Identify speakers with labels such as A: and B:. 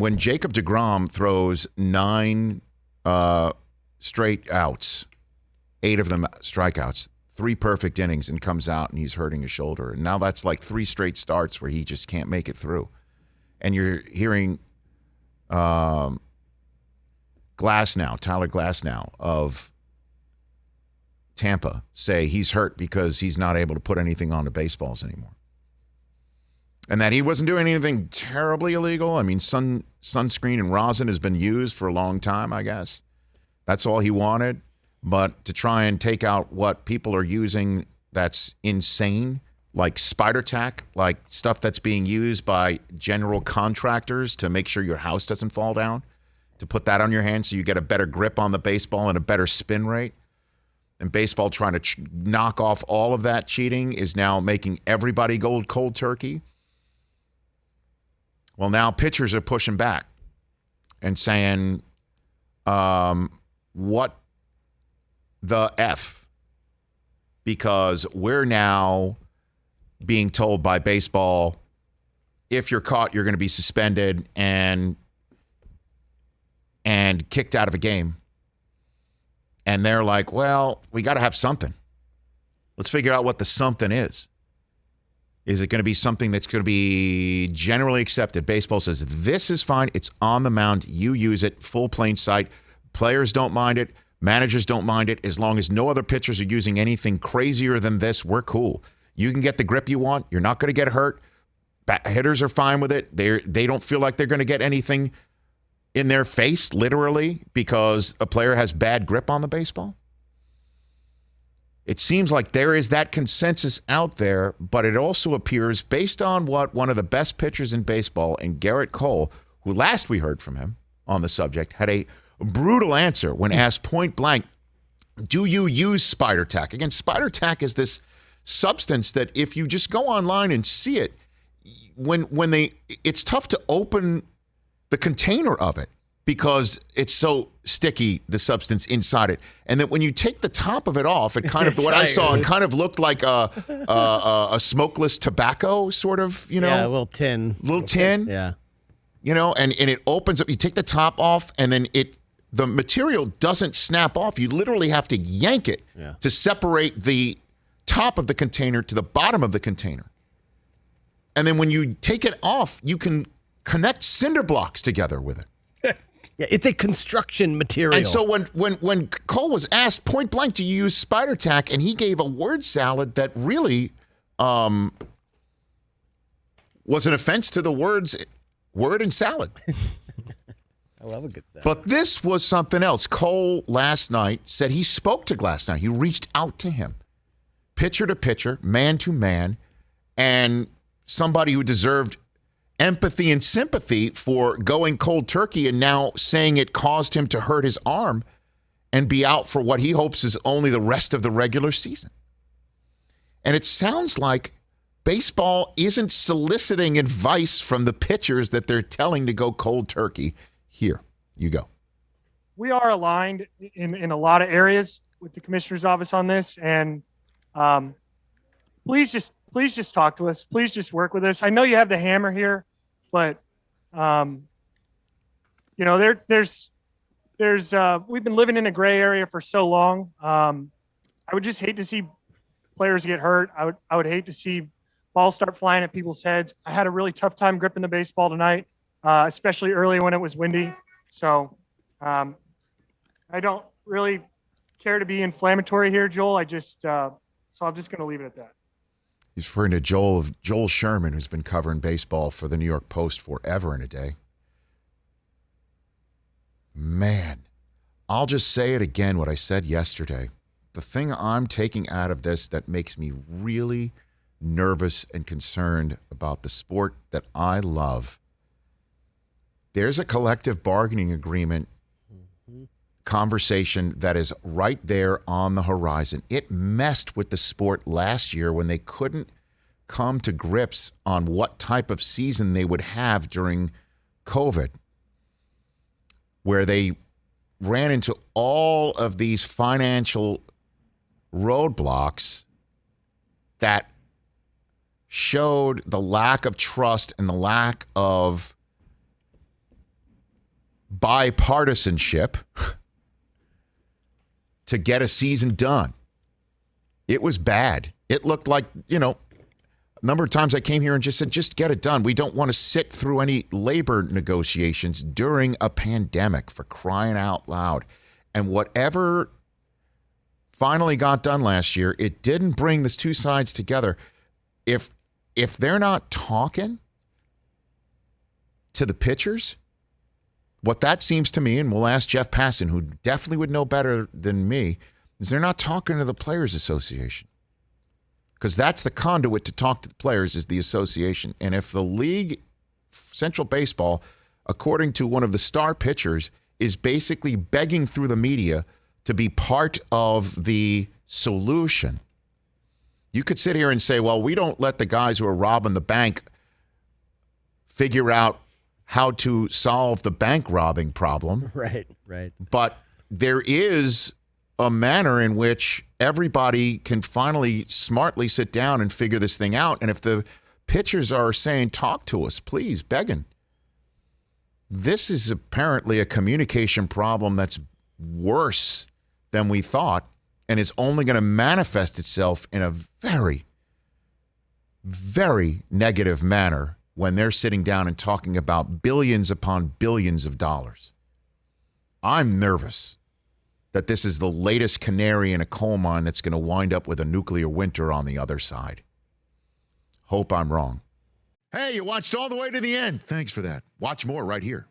A: when Jacob deGrom throws 9 straight outs, 8 of them strikeouts, 3 perfect innings, and comes out and he's hurting his shoulder. And now that's like 3 straight starts where he just can't make it through. And you're hearing Tyler Glasnow of Tampa say he's hurt because he's not able to put anything on the baseballs anymore. And that he wasn't doing anything terribly illegal. I mean, sunscreen and rosin has been used for a long time, I guess. That's all he wanted. But to try and take out what people are using that's insane, like spider tack, like stuff that's being used by general contractors to make sure your house doesn't fall down, to put that on your hand so you get a better grip on the baseball and a better spin rate. And baseball trying to knock off all of that cheating is now making everybody go cold turkey. Well, now pitchers are pushing back and saying, what the F? Because we're now being told by baseball, if you're caught, you're going to be suspended and kicked out of a game. And they're like, well, we got to have something. Let's figure out what the something is. Is it going to be something that's going to be generally accepted? Baseball says, this is fine. It's on the mound. You use it. Full plain sight. Players don't mind it. Managers don't mind it. As long as no other pitchers are using anything crazier than this, we're cool. You can get the grip you want. You're not going to get hurt. Hitters are fine with it. They don't feel like they're going to get anything in their face, literally, because a player has bad grip on the baseball. It seems like there is that consensus out there, but it also appears, based on what one of the best pitchers in baseball, and Gerrit Cole, who last we heard from him on the subject, had a brutal answer when asked point blank, do you use spider tack? Again, spider tack is this substance that if you just go online and see it, it's tough to open the container of it because it's so sticky, the substance inside it. And that when you take the top of it off, it kind of, what I saw, it kind of looked like a smokeless tobacco sort of,
B: Yeah, a little tin.
A: Yeah. And it opens up. You take the top off and then the material doesn't snap off. You literally have to yank it to separate the top of the container to the bottom of the container. And then when you take it off, you can connect cinder blocks together with it.
B: Yeah, it's a construction material.
A: And so when Cole was asked point blank, do you use spider tack? And he gave a word salad that really was an offense to the word and salad.
B: I love a good salad.
A: But this was something else. Cole last night said he spoke to Glasnow. He reached out to him, pitcher to pitcher, man to man, and somebody who deserved empathy and sympathy for going cold turkey and now saying it caused him to hurt his arm and be out for what he hopes is only the rest of the regular season. And it sounds like baseball isn't soliciting advice from the pitchers that they're telling to go cold turkey. Here, you go.
C: We are aligned in a lot of areas with the commissioner's office on this. And please just talk to us. Please just work with us. I know you have the hammer here, but there's we've been living in a gray area for so long. I would just hate to see players get hurt. I would hate to see balls start flying at people's heads. I had a really tough time gripping the baseball tonight, especially early when it was windy. So I don't really care to be inflammatory here, Joel. So I'm just going to leave it at that.
A: He's referring to Joel Sherman, who's been covering baseball for the New York Post forever and a day. Man, I'll just say it again, what I said yesterday. The thing I'm taking out of this that makes me really nervous and concerned about the sport that I love, there's a collective bargaining agreement conversation that is right there on the horizon. It messed with the sport last year when they couldn't come to grips on what type of season they would have during COVID, where they ran into all of these financial roadblocks that showed the lack of trust and the lack of bipartisanship to get a season done. It was bad. It looked like, a number of times I came here and just said, just get it done. We don't want to sit through any labor negotiations during a pandemic, for crying out loud. And whatever finally got done last year, it didn't bring these two sides together. If they're not talking to the pitchers, what that seems to me, and we'll ask Jeff Passan, who definitely would know better than me, is they're not talking to the Players Association. Because that's the conduit to talk to the players, is the association. And if the league, Central Baseball, according to one of the star pitchers, is basically begging through the media to be part of the solution, you could sit here and say, well, we don't let the guys who are robbing the bank figure out how to solve the bank robbing problem.
B: Right.
A: But there is a manner in which everybody can finally smartly sit down and figure this thing out. And if the pitchers are saying, talk to us, please, begging, this is apparently a communication problem that's worse than we thought, and is only going to manifest itself in a very, very negative manner when they're sitting down and talking about billions upon billions of dollars. I'm nervous that this is the latest canary in a coal mine that's going to wind up with a nuclear winter on the other side. Hope I'm wrong. Hey, you watched all the way to the end. Thanks for that. Watch more right here.